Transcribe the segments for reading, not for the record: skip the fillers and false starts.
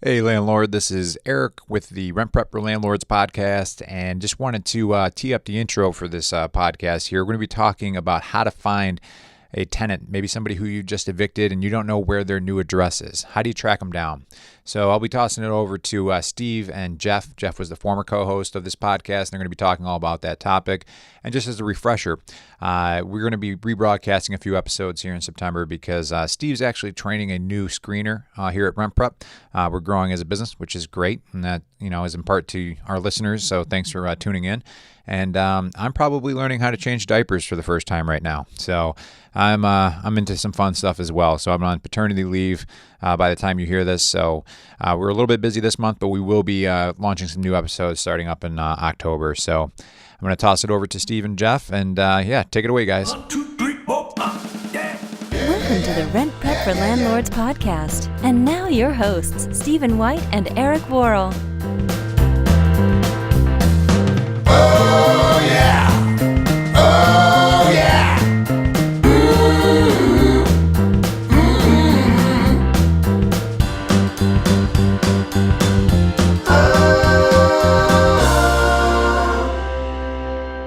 Hey, landlord. This is Eric with the Rent Prep for Landlords podcast, and just wanted to tee up the intro for this podcast here. We're going to be talking about how to find a tenant, maybe somebody who you just evicted and you don't know where their new address is. How do you track them down? So I'll be tossing it over to Steve and Jeff. Jeff was the former co-host of this podcast, and they're going to be talking all about that topic. And just as a refresher, we're going to be rebroadcasting a few episodes here in September because Steve's actually training a new screener here at Rent Prep. We're growing as a business, which is great, and that is in part to our listeners. So thanks for tuning in. And I'm probably learning how to change diapers for the first time right now. So I'm into some fun stuff as well. So I'm on paternity leave by the time you hear this. So we're a little bit busy this month, but we will be launching some new episodes starting up in October. So I'm going to toss it over to Steve and Jeff. And take it away, guys. 1, 2, 3, 4, yeah. Welcome to the Rent Prep for Landlords podcast. And now your hosts, Stephen White and Eric Worrell. Oh yeah! Oh yeah!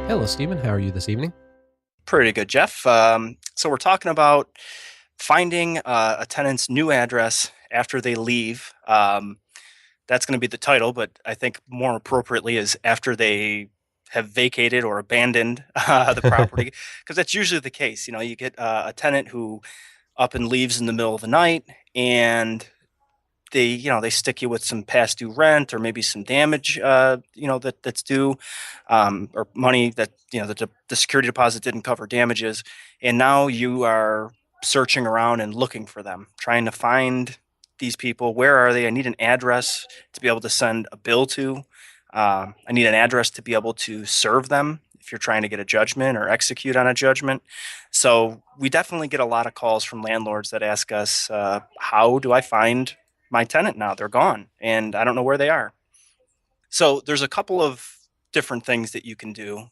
Hello, Stephen. How are you this evening? Pretty good, Jeff. So we're talking about finding a tenant's new address after they leave. That's going to be the title, but I think more appropriately is after they have vacated or abandoned the property, because that's usually the case. You know, you get a tenant who up and leaves in the middle of the night, and they stick you with some past due rent or maybe some damage, that's due, or money that the security deposit didn't cover damages, and now you are searching around and looking for them, trying to find these people. Where are they? I need an address to be able to send a bill to. I need an address to be able to serve them if you're trying to get a judgment or execute on a judgment. So we definitely get a lot of calls from landlords that ask us, how do I find my tenant now? They're gone and I don't know where they are. So there's a couple of different things that you can do.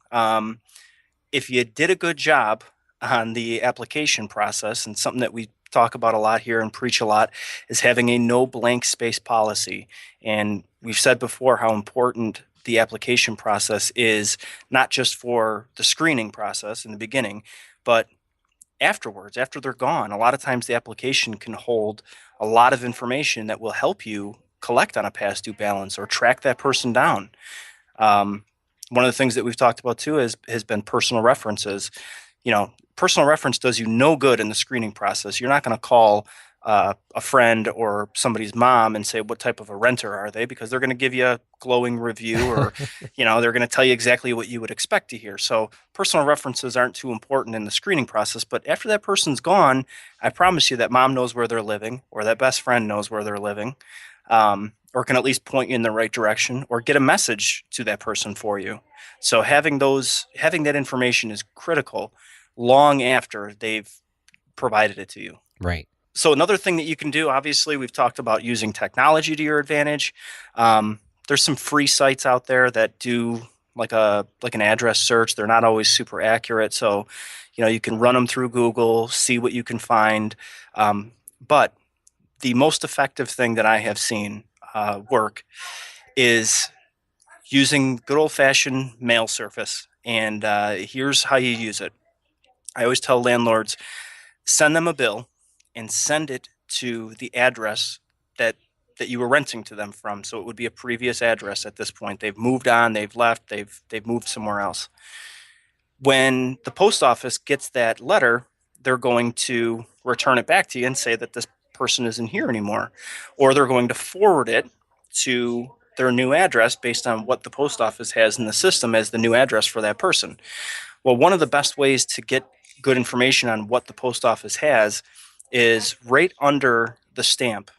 If you did a good job on the application process, and something that we talk about a lot here and preach a lot is having a no blank space policy. And we've said before how important the application process is, not just for the screening process in the beginning, but afterwards, after they're gone. A lot of times the application can hold a lot of information that will help you collect on a past due balance or track that person down. One of the things that we've talked about too has been personal references. Personal reference does you no good in the screening process. You're not going to call a friend or somebody's mom and say, what type of a renter are they? Because they're going to give you a glowing review, or, they're going to tell you exactly what you would expect to hear. So personal references aren't too important in the screening process. But after that person's gone, I promise you that mom knows where they're living, or that best friend knows where they're living, or can at least point you in the right direction or get a message to that person for you. So having that information is critical long after they've provided it to you. Right. So another thing that you can do, obviously, we've talked about using technology to your advantage. There's some free sites out there that do like an address search. They're not always super accurate. So, you can run them through Google, see what you can find. But the most effective thing that I have seen work is using good old-fashioned mail service. And here's how you use it. I always tell landlords, send them a bill and send it to the address that you were renting to them from. So it would be a previous address at this point. They've moved on, they've left, they've moved somewhere else. When the post office gets that letter, they're going to return it back to you and say that this person isn't here anymore. Or they're going to forward it to their new address based on what the post office has in the system as the new address for that person. Well, one of the best ways to get good information on what the post office has is right under the stamp,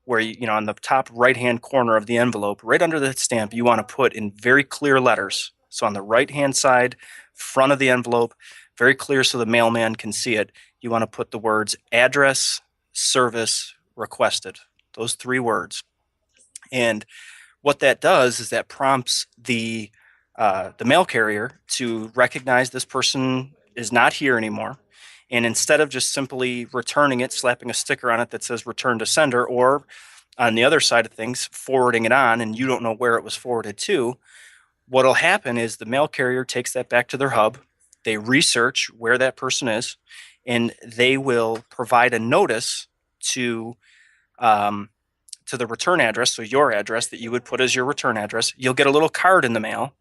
where on the top right-hand corner of the envelope, right under that stamp, you want to put in very clear letters. So on the right-hand side, front of the envelope, very clear so the mailman can see it, you want to put the words address, service, requested. Those 3 words. And what that does is that prompts the mail carrier to recognize this person is not here anymore. And instead of just simply returning it, slapping a sticker on it that says return to sender, or on the other side of things, forwarding it on, and you don't know where it was forwarded to, what'll happen is the mail carrier takes that back to their hub. They research where that person is, and they will provide a notice to the return address, so your address that you would put as your return address. You'll get a little card in the mail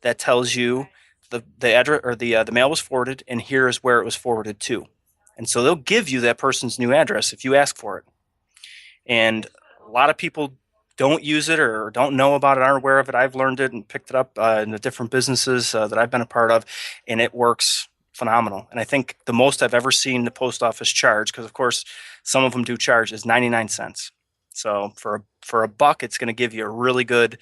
that tells you the address, or the mail was forwarded, and here is where it was forwarded to. And so they'll give you that person's new address if you ask for it. And a lot of people don't use it or don't know about it, aren't aware of it. I've learned it and picked it up in the different businesses that I've been a part of, and it works phenomenal. And I think the most I've ever seen the post office charge, because of course some of them do charge, is 99 cents. So for a buck, it's going to give you a really good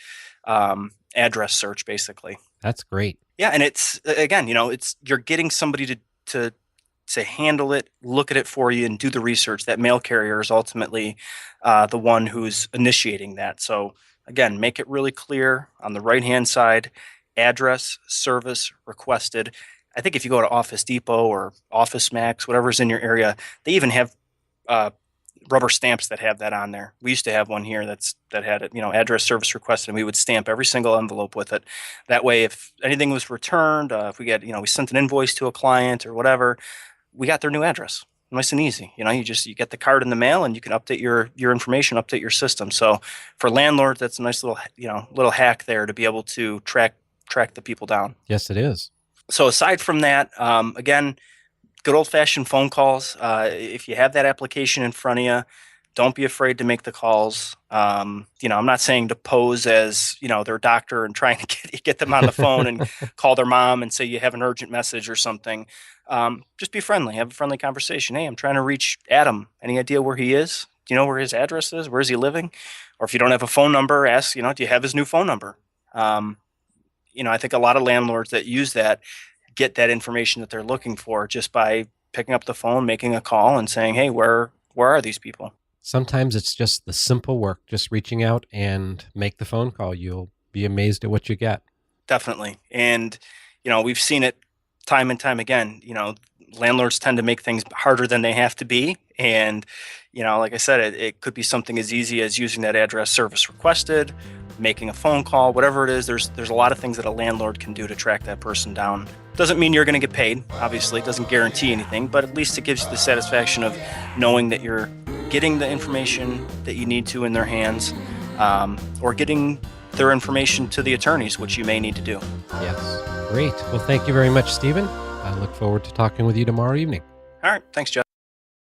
address search, basically. That's great. Yeah, and it's, again, you're getting somebody to handle it, look at it for you, and do the research. That mail carrier is ultimately the one who's initiating that. So again, make it really clear on the right-hand side: address, service, requested. I think if you go to Office Depot or Office Max, whatever's in your area, they even have rubber stamps that have that on there. We used to have one here that had it, address, service, requested, and we would stamp every single envelope with it. That way, if anything was returned, if we get, we sent an invoice to a client or whatever, we got their new address. Nice and easy. You get the card in the mail, and you can update your information, update your system. So for landlords, that's a nice little hack there to be able to track the people down. Yes, it is. So aside from that, again, good old-fashioned phone calls. If you have that application in front of you, don't be afraid to make the calls. I'm not saying to pose as, their doctor and trying to get them on the phone and call their mom and say you have an urgent message or something. Just be friendly. Have a friendly conversation. Hey, I'm trying to reach Adam. Any idea where he is? Do you know where his address is? Where is he living? Or if you don't have a phone number, ask, do you have his new phone number? I think a lot of landlords that use that get that information that they're looking for just by picking up the phone, making a call, and saying, hey, where are these people? Sometimes it's just the simple work, just reaching out and make the phone call. You'll be amazed at what you get. Definitely. And, we've seen it time and time again. Landlords tend to make things harder than they have to be. And, like I said, it could be something as easy as using that address, service requested, making a phone call, whatever it is. There's a lot of things that a landlord can do to track that person down. Doesn't mean you're going to get paid, obviously. It doesn't guarantee anything, but at least it gives you the satisfaction of knowing that you're getting the information that you need to in their hands, or getting their information to the attorneys, which you may need to do. Yes. Great. Well, thank you very much, Stephen. I look forward to talking with you tomorrow evening. All right. Thanks, Jeff.